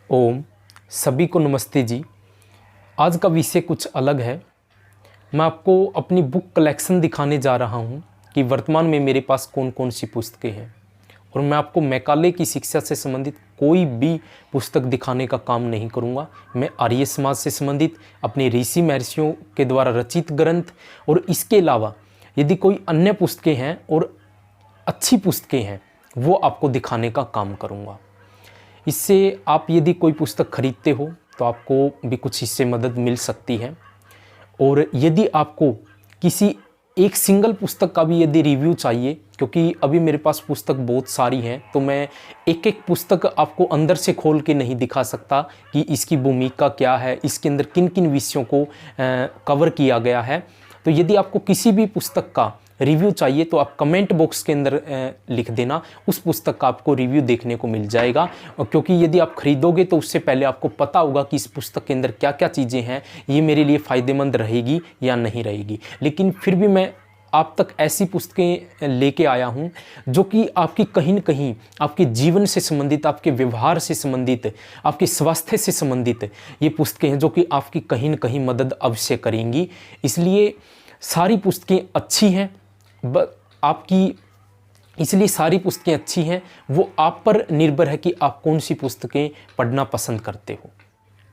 ओम सभी को नमस्ते जी। आज का विषय कुछ अलग है। मैं आपको अपनी बुक कलेक्शन दिखाने जा रहा हूं कि वर्तमान में मेरे पास कौन कौन सी पुस्तकें हैं, और मैं आपको मैकाले की शिक्षा से संबंधित कोई भी पुस्तक दिखाने का काम नहीं करूंगा। मैं आर्य समाज से संबंधित अपने ऋषि महर्षियों के द्वारा रचित ग्रंथ और इसके अलावा यदि कोई अन्य पुस्तकें हैं और अच्छी पुस्तकें हैं वो आपको दिखाने का काम करूंगा। इससे आप यदि कोई पुस्तक खरीदते हो तो आपको भी कुछ इससे मदद मिल सकती है। और यदि आपको किसी एक सिंगल पुस्तक का भी यदि रिव्यू चाहिए, क्योंकि अभी मेरे पास पुस्तक बहुत सारी हैं, तो मैं एक एक पुस्तक आपको अंदर से खोल के नहीं दिखा सकता कि इसकी भूमिका क्या है, इसके अंदर किन किन विषयों को कवर किया गया है। तो यदि आपको किसी भी पुस्तक का रिव्यू चाहिए तो आप कमेंट बॉक्स के अंदर लिख देना, उस पुस्तक का आपको रिव्यू देखने को मिल जाएगा। और क्योंकि यदि आप खरीदोगे तो उससे पहले आपको पता होगा कि इस पुस्तक के अंदर क्या क्या चीज़ें हैं, ये मेरे लिए फ़ायदेमंद रहेगी या नहीं रहेगी। लेकिन फिर भी मैं आप तक ऐसी पुस्तकें लेके आया हूँ जो कि आपकी कहीं न कहीं आपके जीवन से संबंधित, आपके व्यवहार से संबंधित, आपके स्वास्थ्य से संबंधित ये पुस्तकें हैं जो कि आपकी कहीं न कहीं मदद अवश्य करेंगी। इसलिए सारी पुस्तकें अच्छी हैं, इसलिए सारी पुस्तकें अच्छी हैं। वो आप पर निर्भर है कि आप कौन सी पुस्तकें पढ़ना पसंद करते हो।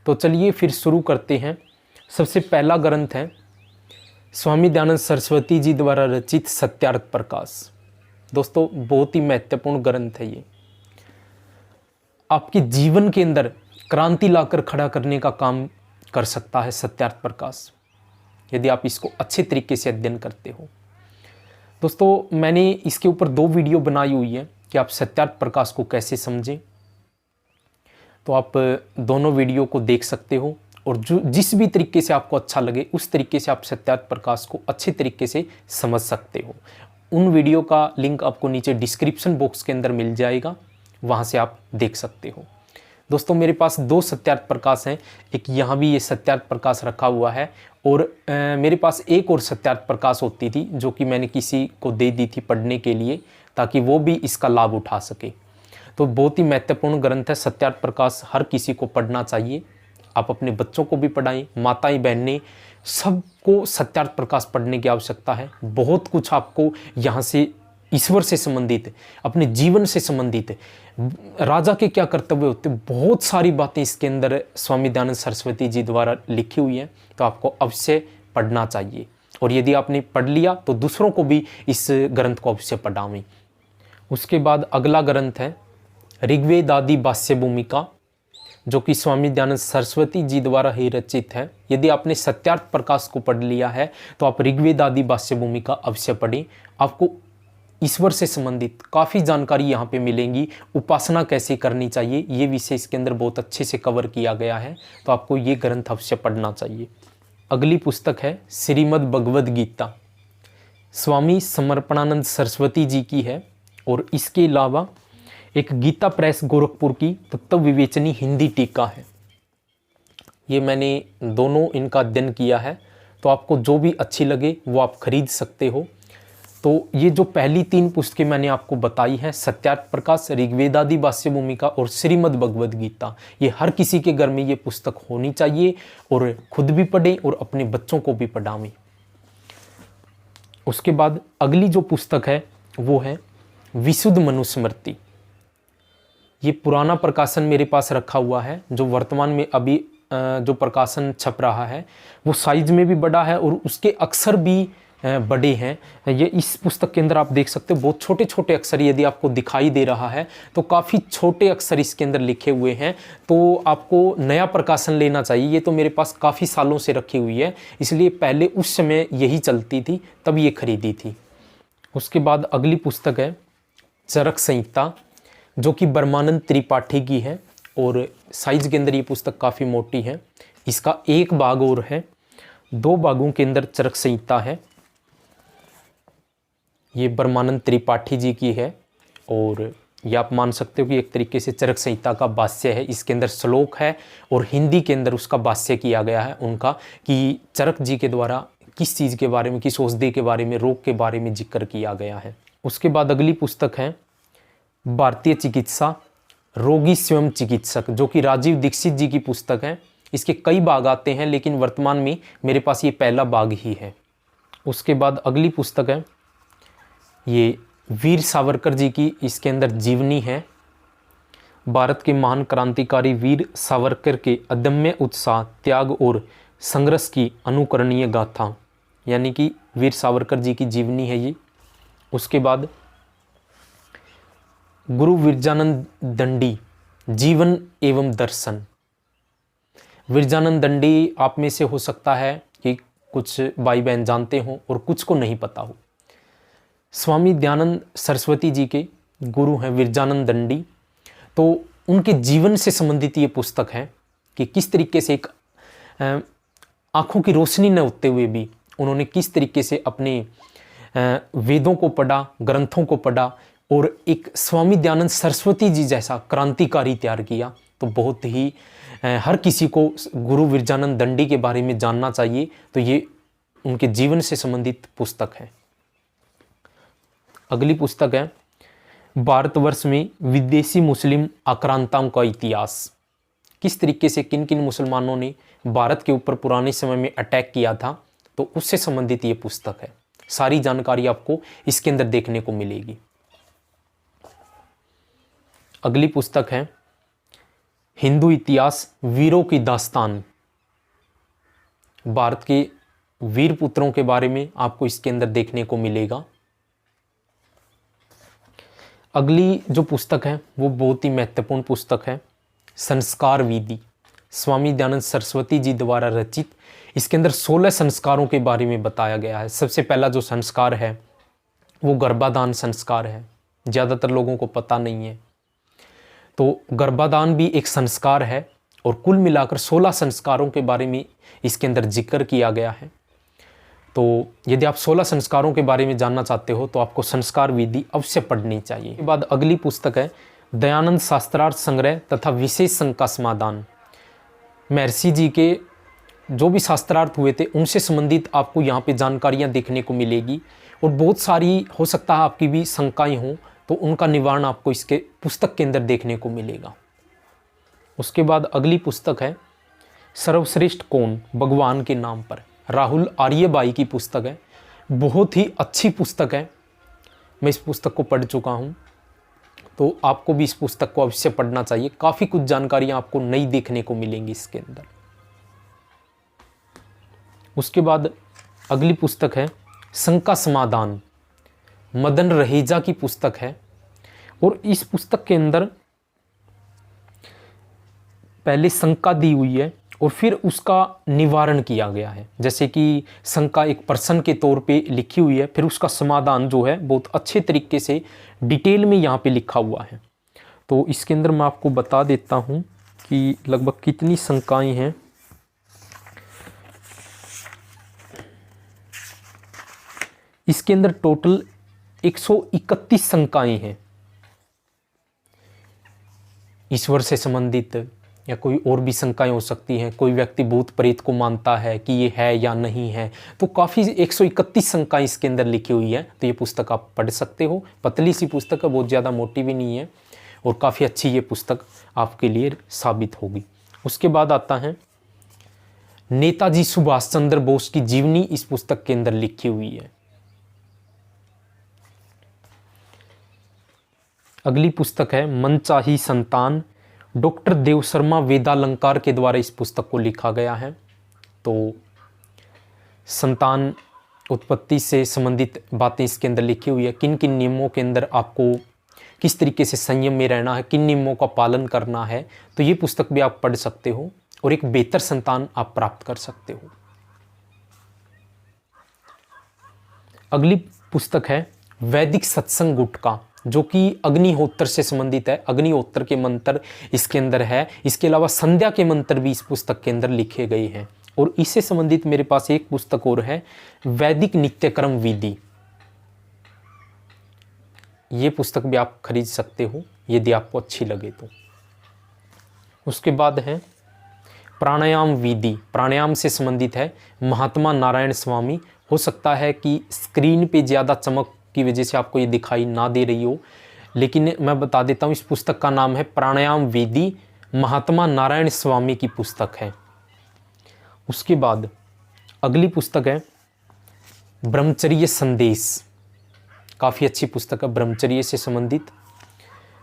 तो चलिए फिर शुरू करते हैं। सबसे पहला ग्रंथ है स्वामी दयानंद सरस्वती जी द्वारा रचित सत्यार्थ प्रकाश। दोस्तों बहुत ही महत्वपूर्ण ग्रंथ है ये। आपके जीवन के अंदर क्रांति लाकर खड़ा करने का काम कर सकता है सत्यार्थ प्रकाश, यदि आप इसको अच्छे तरीके से अध्ययन करते हो। दोस्तों मैंने इसके ऊपर 2 वीडियो बनाई हुई है कि आप सत्यार्थ प्रकाश को कैसे समझें, तो आप दोनों वीडियो को देख सकते हो और जो जिस भी तरीके से आपको अच्छा लगे उस तरीके से आप सत्यार्थ प्रकाश को अच्छे तरीके से समझ सकते हो। उन वीडियो का लिंक आपको नीचे डिस्क्रिप्शन बॉक्स के अंदर मिल जाएगा, वहाँ से आप देख सकते हो। दोस्तों मेरे पास 2 सत्यार्थ प्रकाश हैं, एक यहाँ भी ये सत्यार्थ प्रकाश रखा हुआ है, और मेरे पास एक और सत्यार्थ प्रकाश होती थी जो कि मैंने किसी को दे दी थी पढ़ने के लिए, ताकि वो भी इसका लाभ उठा सके। तो बहुत ही महत्वपूर्ण ग्रंथ है सत्यार्थ प्रकाश, हर किसी को पढ़ना चाहिए। आप अपने बच्चों को भी पढ़ाएं, माताएं बहनें सबको सत्यार्थ प्रकाश पढ़ने की आवश्यकता है। बहुत कुछ आपको यहाँ से ईश्वर से संबंधित, अपने जीवन से संबंधित, राजा के क्या कर्तव्य होते, बहुत सारी बातें इसके अंदर स्वामी दयानंद सरस्वती जी द्वारा लिखी हुई हैं। तो आपको अवश्य पढ़ना चाहिए, और यदि आपने पढ़ लिया तो दूसरों को भी इस ग्रंथ को अवश्य पढ़ावें। उसके बाद अगला ग्रंथ है ऋग्वेद आदि भाष्य भूमिका, जो कि स्वामी दयानंद सरस्वती जी द्वारा ही रचित है। यदि आपने सत्यार्थ प्रकाश को पढ़ लिया है तो आप ऋग्वेद आदि भाष्य भूमिका अवश्य पढ़ें। आपको ईश्वर से संबंधित काफ़ी जानकारी यहाँ पे मिलेंगी। उपासना कैसे करनी चाहिए ये विषय इसके अंदर बहुत अच्छे से कवर किया गया है, तो आपको ये ग्रंथ अवश्य पढ़ना चाहिए। अगली पुस्तक है श्रीमद् भगवद गीता, स्वामी समर्पणानंद सरस्वती जी की है, और इसके अलावा एक गीता प्रेस गोरखपुर की तत्व विवेचनी हिंदी टीका है। ये मैंने दोनों इनका अध्ययन किया है, तो आपको जो भी अच्छी लगे वो आप खरीद सकते हो। तो ये जो पहली 3 पुस्तकें मैंने आपको बताई हैं, सत्यार्थ प्रकाश, ऋग्वेद आदि भाष्य भूमिका और श्रीमद् भगवद गीता, ये हर किसी के घर में ये पुस्तक होनी चाहिए, और खुद भी पढ़ें और अपने बच्चों को भी पढ़ावें। उसके बाद अगली जो पुस्तक है वो है विशुद्ध मनुस्मृति। ये पुराना प्रकाशन मेरे पास रखा हुआ है, जो वर्तमान में अभी जो प्रकाशन छप रहा है वो साइज में भी बड़ा है और उसके अक्षर भी बड़े हैं। ये इस पुस्तक के अंदर आप देख सकते हो बहुत छोटे छोटे अक्षर, यदि आपको दिखाई दे रहा है तो काफ़ी छोटे अक्षर इसके अंदर लिखे हुए हैं। तो आपको नया प्रकाशन लेना चाहिए। ये तो मेरे पास काफ़ी सालों से रखी हुई है, इसलिए पहले उस समय यही चलती थी, तब ये खरीदी थी। उसके बाद अगली पुस्तक है चरक संहिता, जो कि ब्रह्मानंद त्रिपाठी की है, और साइज के अंदर ये पुस्तक काफ़ी मोटी है। इसका एक भाग और है, 2 भागों के अंदर चरक संहिता है। ये ब्रह्मानंद त्रिपाठी जी की है, और ये आप मान सकते हो कि एक तरीके से चरक संहिता का भाष्य है। इसके अंदर श्लोक है और हिंदी के अंदर उसका भाष्य किया गया है उनका, कि चरक जी के द्वारा किस चीज़ के बारे में, किस औषधि के बारे में, रोग के बारे में जिक्र किया गया है। उसके बाद अगली पुस्तक है भारतीय चिकित्सा, रोगी स्वयं चिकित्सक, जो कि राजीव दीक्षित जी की पुस्तक है। इसके कई भाग आते हैं, लेकिन वर्तमान में मेरे पास ये पहला भाग ही है। उसके बाद अगली पुस्तक है ये वीर सावरकर जी की, इसके अंदर जीवनी है। भारत के महान क्रांतिकारी वीर सावरकर के अदम्य उत्साह, त्याग और संघर्ष की अनुकरणीय गाथा, यानी कि वीर सावरकर जी की जीवनी है ये। उसके बाद गुरु विरजानंद दंडी, जीवन एवं दर्शन। विरजानंद दंडी आप में से हो सकता है कि कुछ भाई बहन जानते हों और कुछ को नहीं पता हो। स्वामी दयानंद सरस्वती जी के गुरु हैं विरजानंद दंडी। तो उनके जीवन से संबंधित ये पुस्तक है कि किस तरीके से एक आँखों की रोशनी न होते हुए भी उन्होंने किस तरीके से अपने वेदों को पढ़ा, ग्रंथों को पढ़ा और एक स्वामी दयानंद सरस्वती जी जैसा क्रांतिकारी तैयार किया। तो बहुत ही हर किसी को गुरु विरजानंद दंडी के बारे में जानना चाहिए। तो ये उनके जीवन से संबंधित पुस्तक है। अगली पुस्तक है भारतवर्ष में विदेशी मुस्लिम आक्रांताओं का इतिहास। किस तरीके से किन किन मुसलमानों ने भारत के ऊपर पुराने समय में अटैक किया था, तो उससे संबंधित ये पुस्तक है। सारी जानकारी आपको इसके अंदर देखने को मिलेगी। अगली पुस्तक है हिंदू इतिहास वीरों की दास्तान। भारत के वीर पुत्रों के बारे में आपको इसके अंदर देखने को मिलेगा। अगली जो पुस्तक है वो बहुत ही महत्वपूर्ण पुस्तक है, संस्कार विधि, स्वामी दयानंद सरस्वती जी द्वारा रचित। इसके अंदर 16 संस्कारों के बारे में बताया गया है। सबसे पहला जो संस्कार है वो गर्भाधान संस्कार है, ज़्यादातर लोगों को पता नहीं है। तो गर्भाधान भी एक संस्कार है और कुल मिलाकर 16 संस्कारों के बारे में इसके अंदर जिक्र किया गया है। तो यदि आप 16 संस्कारों के बारे में जानना चाहते हो तो आपको संस्कार विधि अवश्य पढ़नी चाहिए। इसके बाद अगली पुस्तक है दयानंद शास्त्रार्थ संग्रह तथा विशेष शंका समाधान। महर्षि जी के जो भी शास्त्रार्थ हुए थे उनसे संबंधित आपको यहाँ पे जानकारियाँ देखने को मिलेगी और बहुत सारी हो सकता है आपकी भी शंकाएं हों, तो उनका निवारण आपको इसके पुस्तक के अंदर देखने को मिलेगा। उसके बाद अगली पुस्तक है सर्वश्रेष्ठ कौन, भगवान के नाम पर, राहुल आर्यबाई की पुस्तक है। बहुत ही अच्छी पुस्तक है, मैं इस पुस्तक को पढ़ चुका हूँ। तो आपको भी इस पुस्तक को अवश्य पढ़ना चाहिए। काफ़ी कुछ जानकारियाँ आपको नई देखने को मिलेंगी इसके अंदर। उसके बाद अगली पुस्तक है शंका समाधान, मदन रहेजा की पुस्तक है। और इस पुस्तक के अंदर पहले शंका दी हुई है और फिर उसका निवारण किया गया है। जैसे कि शंका एक प्रश्न के तौर पे लिखी हुई है, फिर उसका समाधान जो है बहुत अच्छे तरीके से डिटेल में यहाँ पे लिखा हुआ है। तो इसके अंदर मैं आपको बता देता हूँ कि लगभग कितनी शंकाएं हैं। इसके अंदर टोटल 131 शंकाएं हैं, ईश्वर से संबंधित या कोई और भी शंकाएं हो सकती हैं। कोई व्यक्ति भूत प्रेत को मानता है कि ये है या नहीं है। तो काफ़ी 131 शंकाएं इसके अंदर लिखी हुई है। तो ये पुस्तक आप पढ़ सकते हो। पतली सी पुस्तक है, बहुत ज़्यादा मोटी भी नहीं है और काफ़ी अच्छी ये पुस्तक आपके लिए साबित होगी। उसके बाद आता है नेताजी सुभाष चंद्र बोस की जीवनी, इस पुस्तक के अंदर लिखी हुई है। अगली पुस्तक है मनचाही संतान, डॉक्टर देव शर्मा वेदालंकार के द्वारा इस पुस्तक को लिखा गया है। तो संतान उत्पत्ति से संबंधित बातें इसके अंदर लिखी हुई है। किन किन नियमों के अंदर आपको किस तरीके से संयम में रहना है, किन नियमों का पालन करना है। तो ये पुस्तक भी आप पढ़ सकते हो और एक बेहतर संतान आप प्राप्त कर सकते हो। अगली पुस्तक है वैदिक सत्संग गुटका, जो कि अग्निहोत्र से संबंधित है। अग्निहोत्र के मंत्र इसके अंदर है। इसके अलावा संध्या के मंत्र भी इस पुस्तक के अंदर लिखे गए हैं। और इससे संबंधित मेरे पास एक पुस्तक और है वैदिक नित्यक्रम विधि। ये पुस्तक भी आप खरीद सकते हो यदि आपको अच्छी लगे तो। उसके बाद है प्राणायाम विधि, प्राणायाम से संबंधित है महात्मा नारायण स्वामी। हो सकता है कि स्क्रीन पे ज़्यादा चमक की वजह से आपको ये दिखाई ना दे रही हो। लेकिन मैं बता देता हूँ इस पुस्तक का नाम है प्राणायाम वेदी, महात्मा नारायण स्वामी की पुस्तक है। उसके बाद अगली पुस्तक है ब्रह्मचर्य संदेश, काफ़ी अच्छी पुस्तक है ब्रह्मचर्य से संबंधित।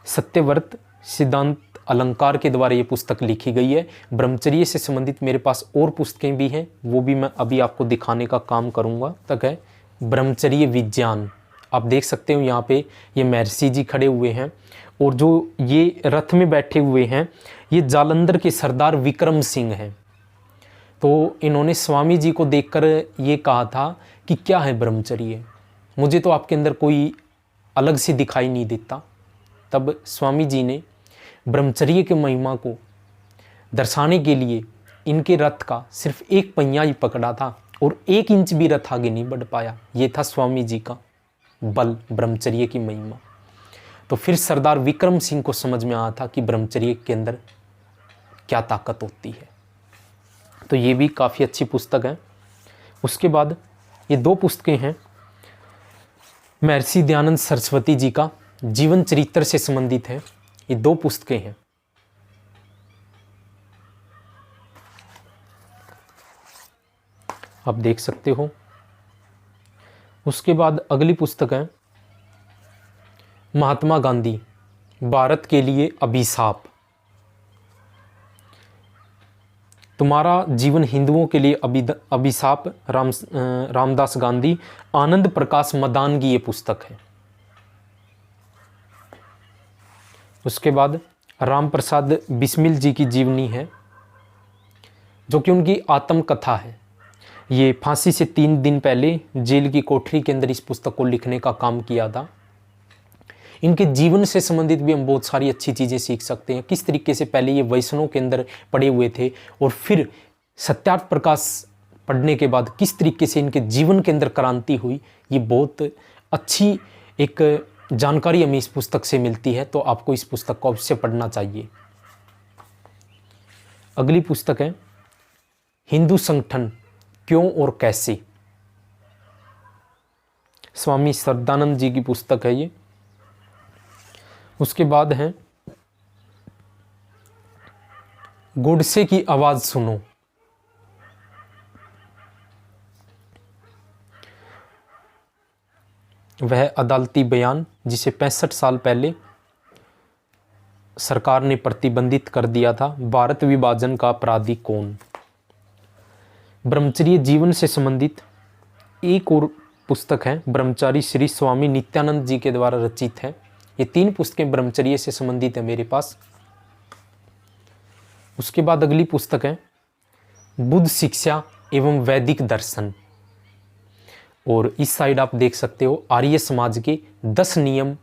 सत्यव्रत सिद्धांत अलंकार के द्वारा ये पुस्तक लिखी गई है। ब्रह्मचर्य से संबंधित मेरे पास और पुस्तकें भी हैं, वो भी मैं अभी आपको दिखाने का काम करूँगा। तक है ब्रह्मचर्य विज्ञान, आप देख सकते हो यहाँ पे ये महर्षि जी खड़े हुए हैं और जो ये रथ में बैठे हुए हैं ये जालंधर के सरदार विक्रम सिंह हैं। तो इन्होंने स्वामी जी को देखकर ये कहा था कि क्या है ब्रह्मचर्य, मुझे तो आपके अंदर कोई अलग से दिखाई नहीं देता। तब स्वामी जी ने ब्रह्मचर्य के महिमा को दर्शाने के लिए इनके रथ का सिर्फ एक पहिया ही पकड़ा था और 1 इंच भी रथ आगे नहीं बढ़ पाया। ये था स्वामी जी का बल, ब्रह्मचर्य की महिमा। तो फिर सरदार विक्रम सिंह को समझ में आया था कि ब्रह्मचर्य के अंदर क्या ताकत होती है। तो ये भी काफ़ी अच्छी पुस्तक है। उसके बाद ये 2 पुस्तकें हैं महर्षि दयानंद सरस्वती जी का जीवन चरित्र से संबंधित है। ये 2 पुस्तकें हैं। आप देख सकते हो। उसके बाद अगली पुस्तक है महात्मा गांधी भारत के लिए अभिशाप, तुम्हारा जीवन हिंदुओं के लिए अभिशाप, रामदास गांधी, आनंद प्रकाश मदान की ये पुस्तक है। उसके बाद राम प्रसाद बिस्मिल जी की जीवनी है जो कि उनकी आत्मकथा है। ये फांसी से 3 दिन पहले जेल की कोठरी के अंदर इस पुस्तक को लिखने का काम किया था। इनके जीवन से संबंधित भी हम बहुत सारी अच्छी चीज़ें सीख सकते हैं। किस तरीके से पहले ये वैष्णव के अंदर पड़े हुए थे और फिर सत्यार्थ प्रकाश पढ़ने के बाद किस तरीके से इनके जीवन के अंदर क्रांति हुई, ये बहुत अच्छी एक जानकारी हमें इस पुस्तक से मिलती है। तो आपको इस पुस्तक को अवश्य पढ़ना चाहिए। अगली पुस्तक है हिंदू संगठन क्यों और कैसे, स्वामी श्रद्धानंद जी की पुस्तक है ये। उसके बाद है गोडसे की आवाज सुनो, वह अदालती बयान जिसे 65 साल पहले सरकार ने प्रतिबंधित कर दिया था। भारत विभाजन का अपराधी कौन। ब्रह्मचर्य जीवन से संबंधित एक और पुस्तक है ब्रह्मचारी श्री स्वामी नित्यानंद जी के द्वारा रचित है। ये 3 पुस्तकें ब्रह्मचर्य से संबंधित है मेरे पास। उसके बाद अगली पुस्तक है बुद्ध शिक्षा एवं वैदिक दर्शन, और इस साइड आप देख सकते हो आर्य समाज के 10 नियम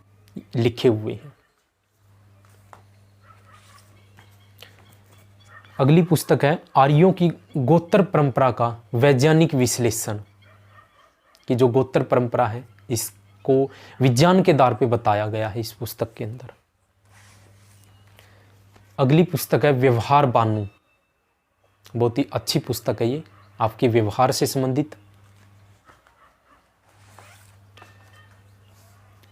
लिखे हुए हैं। अगली पुस्तक है आर्यों की गोत्र परंपरा का वैज्ञानिक विश्लेषण, कि जो गोत्र परंपरा है इसको विज्ञान के आधार पे बताया गया है इस पुस्तक के अंदर। अगली पुस्तक है व्यवहार बानू, बहुत ही अच्छी पुस्तक है ये, आपके व्यवहार से संबंधित।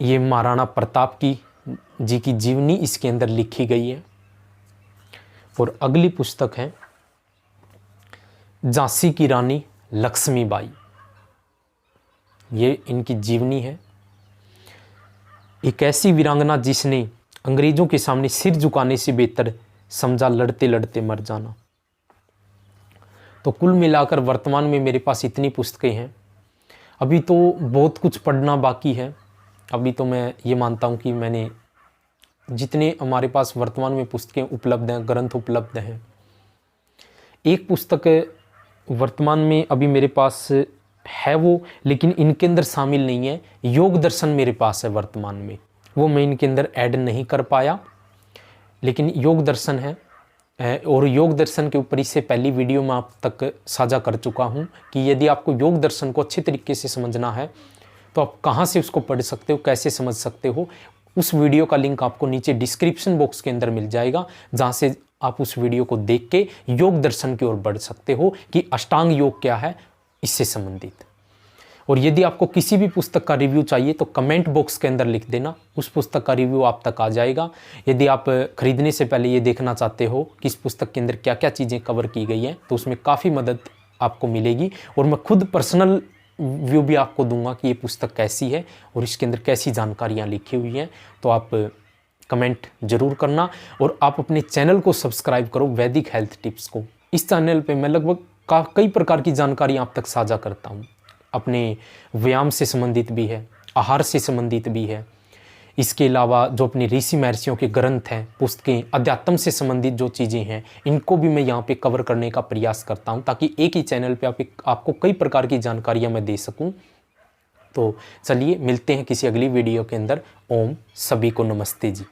ये महाराणा प्रताप जी की जीवनी इसके अंदर लिखी गई है। और अगली पुस्तक है झांसी की रानी लक्ष्मीबाई, ये इनकी जीवनी है। एक ऐसी वीरांगना जिसने अंग्रेजों के सामने सिर झुकाने से बेहतर समझा लड़ते लड़ते मर जाना। तो कुल मिलाकर वर्तमान में मेरे पास इतनी पुस्तकें हैं। अभी तो बहुत कुछ पढ़ना बाकी है। अभी तो मैं ये मानता हूँ कि मैंने जितने हमारे पास वर्तमान में पुस्तकें उपलब्ध हैं, ग्रंथ उपलब्ध हैं, एक पुस्तक वर्तमान में अभी मेरे पास है वो, लेकिन इनके अंदर शामिल नहीं है। योग दर्शन मेरे पास है वर्तमान में, वो मैं इनके अंदर ऐड नहीं कर पाया, लेकिन योग दर्शन है। और योग दर्शन के ऊपर इससे पहली वीडियो में आप तक साझा कर चुका हूँ कि यदि आपको योग दर्शन को अच्छे तरीके से समझना है तो आप कहाँ से उसको पढ़ सकते हो, कैसे समझ सकते हो, उस वीडियो का लिंक आपको नीचे डिस्क्रिप्शन बॉक्स के अंदर मिल जाएगा, जहाँ से आप उस वीडियो को देख के योग दर्शन की ओर बढ़ सकते हो कि अष्टांग योग क्या है इससे संबंधित। और यदि आपको किसी भी पुस्तक का रिव्यू चाहिए तो कमेंट बॉक्स के अंदर लिख देना, उस पुस्तक का रिव्यू आप तक आ जाएगा। यदि आप खरीदने से पहले ये देखना चाहते हो कि इस पुस्तक के अंदर क्या क्या चीज़ें कवर की गई हैं तो उसमें काफ़ी मदद आपको मिलेगी। और मैं खुद पर्सनल व्यू भी आपको दूंगा कि ये पुस्तक कैसी है और इसके अंदर कैसी जानकारियाँ लिखी हुई हैं। तो आप कमेंट जरूर करना और आप अपने चैनल को सब्सक्राइब करो, वैदिक हेल्थ टिप्स को। इस चैनल पे मैं लगभग कई प्रकार की जानकारी आप तक साझा करता हूँ। अपने व्यायाम से संबंधित भी है, आहार से संबंधित भी है। इसके अलावा जो अपने ऋषि महर्षियों के ग्रंथ हैं, पुस्तकें, अध्यात्म से संबंधित जो चीज़ें हैं, इनको भी मैं यहाँ पे कवर करने का प्रयास करता हूँ ताकि एक ही चैनल पे आपको कई प्रकार की जानकारियाँ मैं दे सकूँ। तो चलिए मिलते हैं किसी अगली वीडियो के अंदर। ओम, सभी को नमस्ते जी।